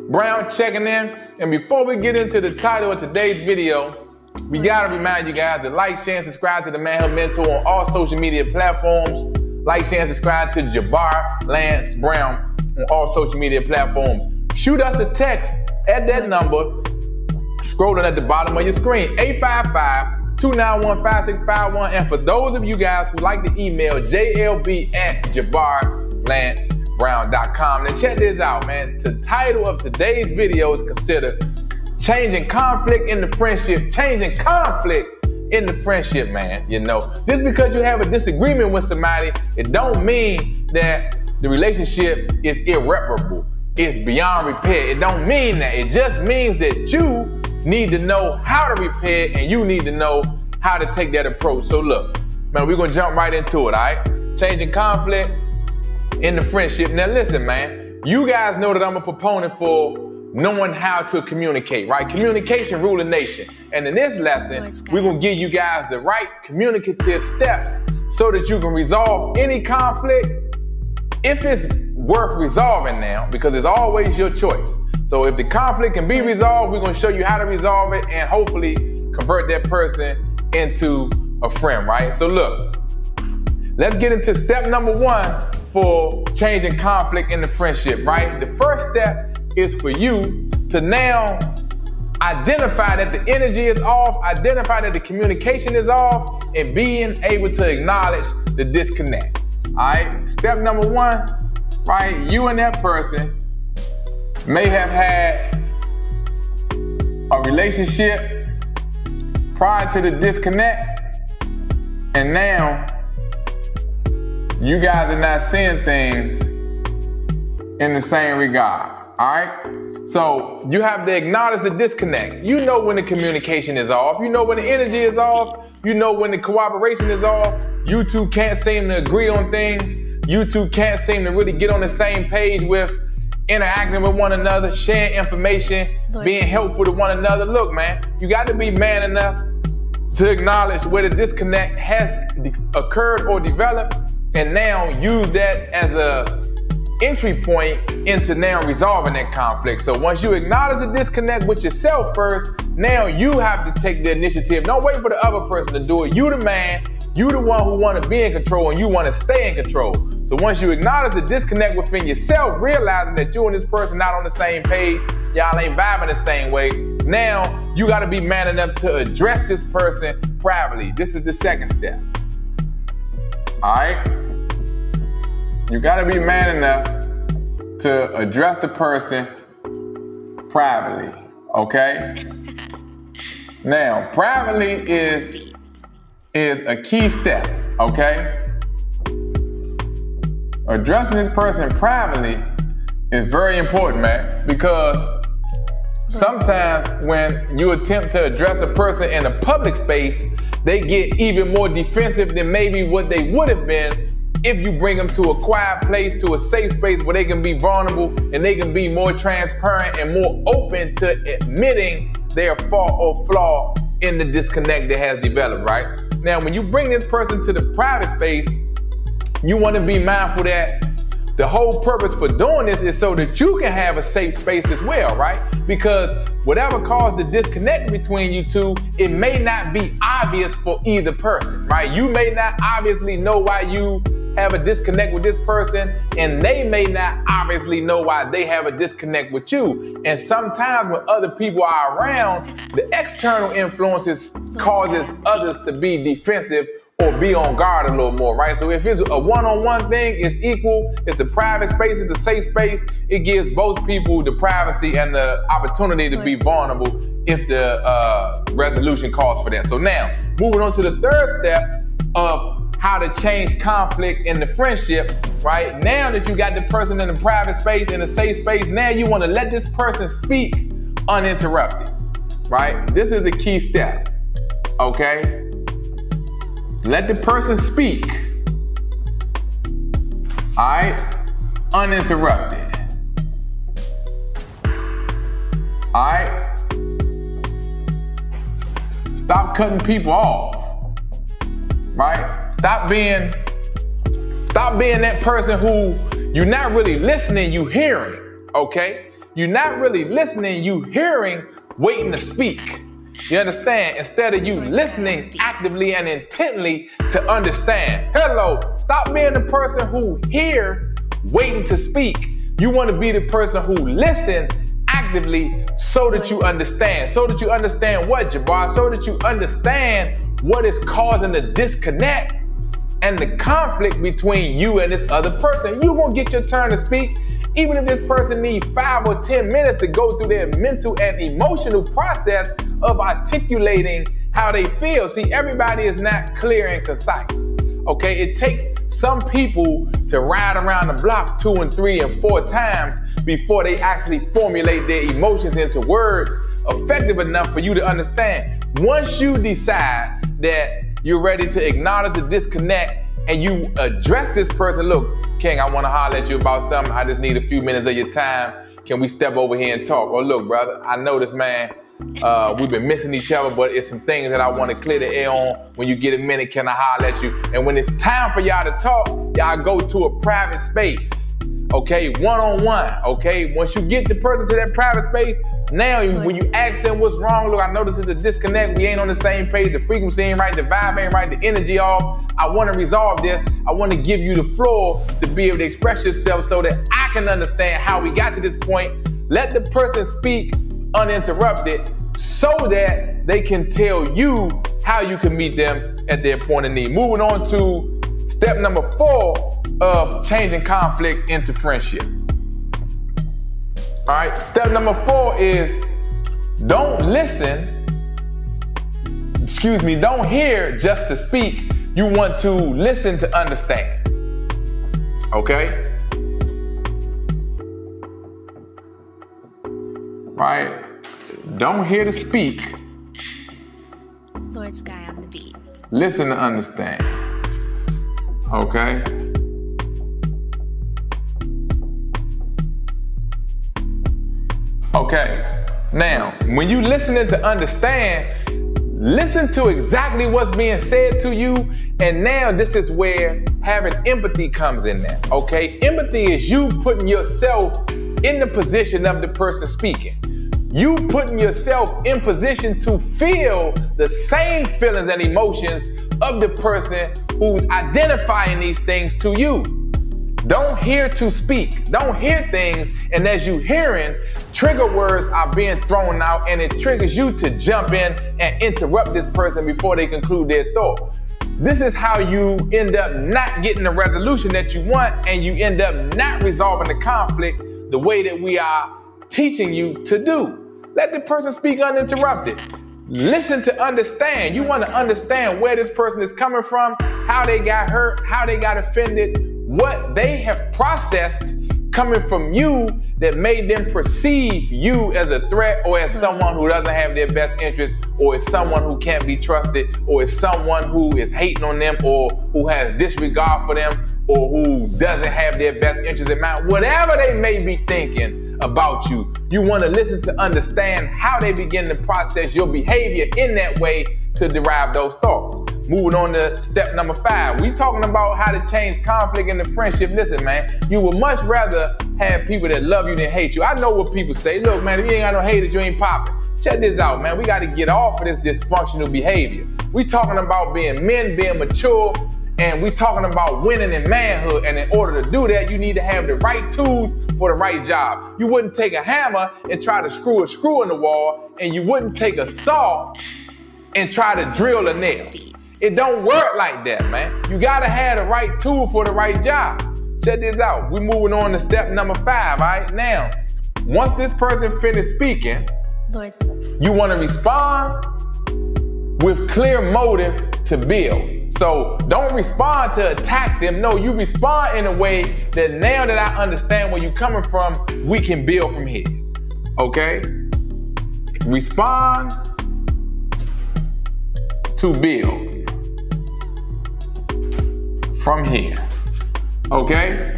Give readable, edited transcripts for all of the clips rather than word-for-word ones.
Brown checking in, and before we get into the title of today's video, we gotta remind you guys to like, share, and subscribe to the Manhood Mentor on all social media platforms. Like, share, and subscribe to JABAR Lance Brown on all social media platforms. Shoot us a text at that number, scrolling at the bottom of your screen, 855-291-5651. And for those of you guys who like to email, jlb@jabarlanceBrown.com. Now check this out, man. The title of today's video is considered Changing Conflict in the Friendship. Changing conflict in the friendship, man. You know, just because you have a disagreement with somebody, it don't mean that the relationship is irreparable. It's beyond repair. It don't mean that. It just means that you need to know how to repair and you need to know how to take that approach. So look, man, we're gonna jump right into it, all right? Changing conflict in the friendship. Now listen, man, you guys know that I'm a proponent for knowing how to communicate, right? Communication rule the nation. And in this lesson, we're gonna give you guys the right communicative steps so that you can resolve any conflict if it's worth resolving now, because it's always your choice. So if the conflict can be resolved, we're gonna show you how to resolve it and hopefully convert that person into a friend, right? So look, let's get into step number one for changing conflict in the friendship, right? The first step is for you to now identify that the energy is off, identify that the communication is off, and being able to acknowledge the disconnect, all right? Step number one, right? You and that person may have had a relationship prior to the disconnect, and now you guys are not seeing things in the same regard, all right? So you have to acknowledge the disconnect. You know when the communication is off. You know when the energy is off. You know when the cooperation is off. You two can't seem to agree on things. You two can't seem to really get on the same page with interacting with one another, sharing information, being helpful to one another. Look, man, you got to be man enough to acknowledge where the disconnect has occurred or developed, and now use that as a entry point into now resolving that conflict. So once you acknowledge the disconnect with yourself first, now you have to take the initiative. Don't wait for the other person to do it. You the man, you the one who want to be in control and you want to stay in control. So once you acknowledge the disconnect within yourself, realizing that you and this person not on the same page, y'all ain't vibing the same way, now you got to be man enough to address this person privately. This is the second step. All right? You got to be man enough to address the person privately, okay? Now, privately is a key step, okay? Addressing this person privately is very important, man, because sometimes when you attempt to address a person in a public space, they get even more defensive than maybe what they would have been if you bring them to a quiet place, to a safe space where they can be vulnerable and they can be more transparent and more open to admitting their fault or flaw in the disconnect that has developed, right? Now, when you bring this person to the private space, you want to be mindful that the whole purpose for doing this is so that you can have a safe space as well, right? Because whatever caused the disconnect between you two, it may not be obvious for either person, right? You may not obviously know why you have a disconnect with this person, and they may not obviously know why they have a disconnect with you. And sometimes when other people are around, the external influences causes others to be defensive or be on guard a little more, right? So if it's a one-on-one thing, it's equal, it's a private space, it's a safe space, it gives both people the privacy and the opportunity to be vulnerable if the resolution calls for that. So now, moving on to the third step of how to change conflict in the friendship, right? Now that you got the person in the private space, in a safe space, now you want to let this person speak uninterrupted, right? This is a key step, okay? Let the person speak, all right? Uninterrupted, all right? Stop cutting people off, right? Stop being that person who you're not really listening, you hearing, okay? You're not really listening, you hearing, waiting to speak. You understand? Instead of you listening actively and intently to understand. Hello, stop being the person who hear, waiting to speak. You want to be the person who listen actively so that you understand. So that you understand what, JABAR? So that you understand what is causing the disconnect and the conflict between you and this other person. You won't get your turn to speak. Even if this person needs 5 or 10 minutes to go through their mental and emotional process of articulating how they feel. See, everybody is not clear and concise. Okay, it takes some people to ride around the block 2 and 3 and 4 times before they actually formulate their emotions into words effective enough for you to understand. Once you decide that you're ready to acknowledge the disconnect and you address this person, look, King, I want to holler at you about something. I just need a few minutes of your time. Can we step over here and talk? Or look, brother, I know this, man. We've been missing each other, but it's some things that I want to clear the air on. When you get a minute, can I holler at you? And when it's time for y'all to talk, y'all go to a private space, okay? One-on-one, okay? Once you get the person to that private space, now when you ask them what's wrong, look, I know this is a disconnect. We ain't on the same page. The frequency ain't right. The vibe ain't right. The energy off. I want to resolve this. I want to give you the floor to be able to express yourself so that I can understand how we got to this point. Let the person speak uninterrupted so that they can tell you how you can meet them at their point of need. Moving on to step number 4 of changing conflict into friendship. All right, step number 4 is don't hear just to speak. You want to listen to understand. Okay? Right? Don't hear to speak. Lord Sky on the beat. Listen to understand. Okay? Okay, now, when you listening to understand, listen to exactly what's being said to you, and now this is where having empathy comes in there, okay? Empathy is you putting yourself in the position of the person speaking. You putting yourself in position to feel the same feelings and emotions of the person who's identifying these things to you. Don't hear to speak. Don't hear things, and as you hearing, trigger words are being thrown out, and it triggers you to jump in and interrupt this person before they conclude their thought. This is how you end up not getting the resolution that you want, and you end up not resolving the conflict the way that we are teaching you to do. Let the person speak uninterrupted. Listen to understand. You want to understand where this person is coming from, how they got hurt, how they got offended, what they have processed coming from you that made them perceive you as a threat or as someone who doesn't have their best interest, or as someone who can't be trusted, or as someone who is hating on them, or who has disregard for them, or who doesn't have their best interest in mind. Whatever they may be thinking about you, you want to listen to understand how they begin to process your behavior in that way to derive those thoughts. Moving on to step number 5. We talking about how to change conflict into friendship. Listen, man, you would much rather have people that love you than hate you. I know what people say. Look, man, if you ain't got no haters, you ain't popping. Check this out, man. We got to get off of this dysfunctional behavior. We talking about being men, being mature, and we talking about winning in manhood. And in order to do that, you need to have the right tools for the right job. You wouldn't take a hammer and try to screw a screw in the wall, and you wouldn't take a saw and try to drill a nail. It don't work like that, man. You gotta have the right tool for the right job. Check this out. We're moving on to step number 5, all right? Now, once this person finished speaking, you wanna respond with clear motive to build. So don't respond to attack them. No, you respond in a way that now that I understand where you're coming from, we can build from here, okay? Respond to build from here, okay?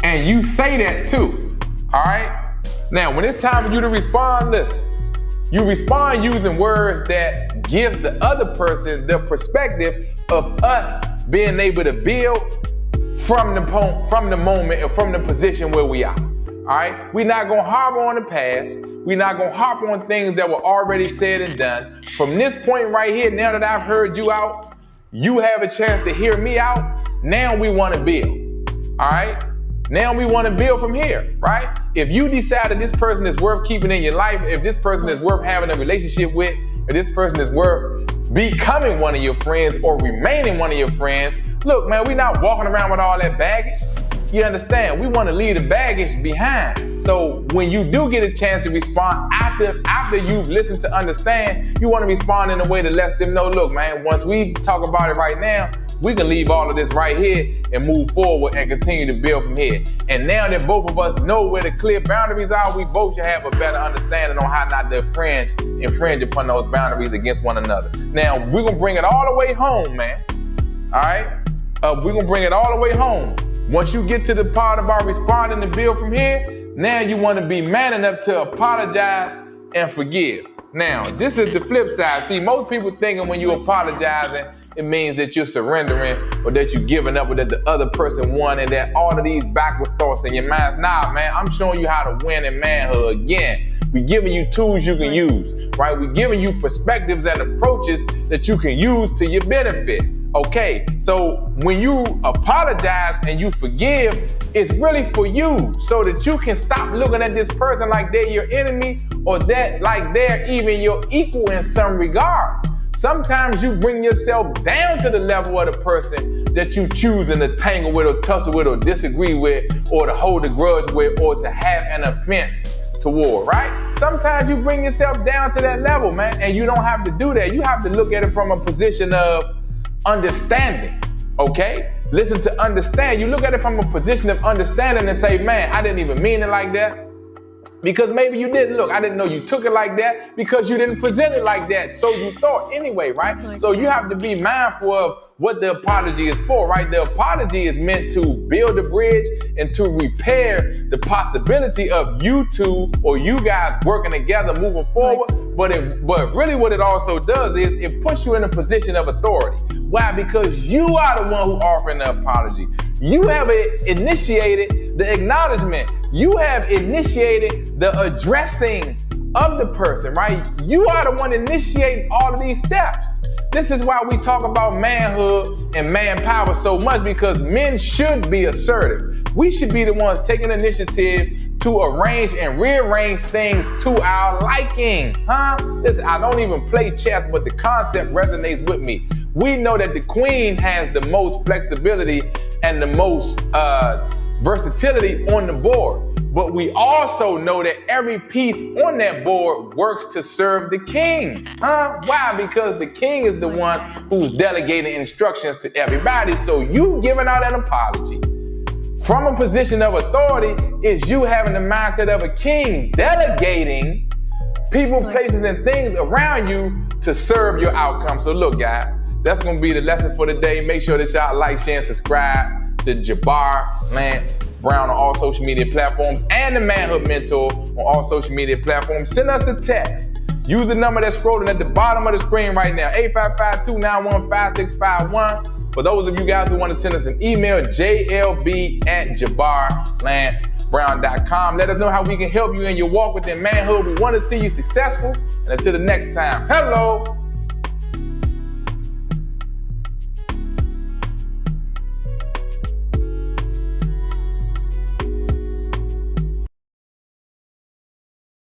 And you say that too, all right? Now, when it's time for you to respond, listen. You respond using words that gives the other person the perspective of us being able to build from the moment or from the position where we are. All right, we're not gonna harbor on the past. We're not gonna harp on things that were already said and done. From this point right here, now that I've heard you out, you have a chance to hear me out. Now we want to build. All right, now we want to build from here, right? If you decide that this person is worth keeping in your life, if this person is worth having a relationship with, if this person is worth becoming one of your friends or remaining one of your friends, look, man, we're not walking around with all that baggage. You understand? We want to leave the baggage behind. So when you do get a chance to respond after you've listened to understand, you want to respond in a way that lets them know, look, man, once we talk about it right now, we can leave all of this right here and move forward and continue to build from here. And now that both of us know where the clear boundaries are, we both should have a better understanding on how not to infringe upon those boundaries against one another. Now, we're going to bring it all the way home, man. All right? We're going to bring it all the way home. Once you get to the part about responding to build from here, now you want to be man enough to apologize and forgive. Now, this is the flip side. See, most people thinking when you apologizing, it means that you're surrendering or that you're giving up or that the other person won and that all of these backwards thoughts in your mind. Nah, man, I'm showing you how to win in manhood again. We're giving you tools you can use, right? We're giving you perspectives and approaches that you can use to your benefit. Okay, so when you apologize and you forgive, it's really for you so that you can stop looking at this person like they're your enemy or that like they're even your equal in some regards. Sometimes you bring yourself down to the level of the person that you choosing to tangle with or tussle with or disagree with or to hold a grudge with or to have an offense toward, right? Sometimes you bring yourself down to that level, man, and you don't have to do that. You have to look at it from a position of understanding, okay? Listen to understand. You look at it from a position of understanding and say, man, I didn't even mean it like that. Because maybe you didn't. Look, I didn't know you took it like that because you didn't present it like that. So you thought anyway, right? So you have to be mindful of what the apology is for, right? The apology is meant to build a bridge and to repair the possibility of you two or you guys working together moving forward. But really what it also does is it puts you in a position of authority. Why? Because you are the one who offering the apology. You have initiated the acknowledgement. You have initiated the addressing of the person, right? You are the one initiating all of these steps. This is why we talk about manhood and manpower so much, because men should be assertive. We should be the ones taking initiative to arrange and rearrange things to our liking, Listen, I don't even play chess, but the concept resonates with me. We know that the queen has the most flexibility and the most versatility on the board. But we also know that every piece on that board works to serve the king. Why? Because the king is the one who's delegating instructions to everybody. So you giving out an apology from a position of authority is you having the mindset of a king, delegating people, places, and things around you to serve your outcome. So look, guys, that's going to be the lesson for the day. Make sure that y'all like, share, and subscribe to JABAR Lance Brown on all social media platforms and the Manhood Mentor on all social media platforms. Send us a text. Use the number that's scrolling at the bottom of the screen right now, 855-291-5651. For those of you guys who want to send us an email, jlb@jabarlancebrown.com. Let us know how we can help you in your walk within manhood. We want to see you successful. And until the next time, hello.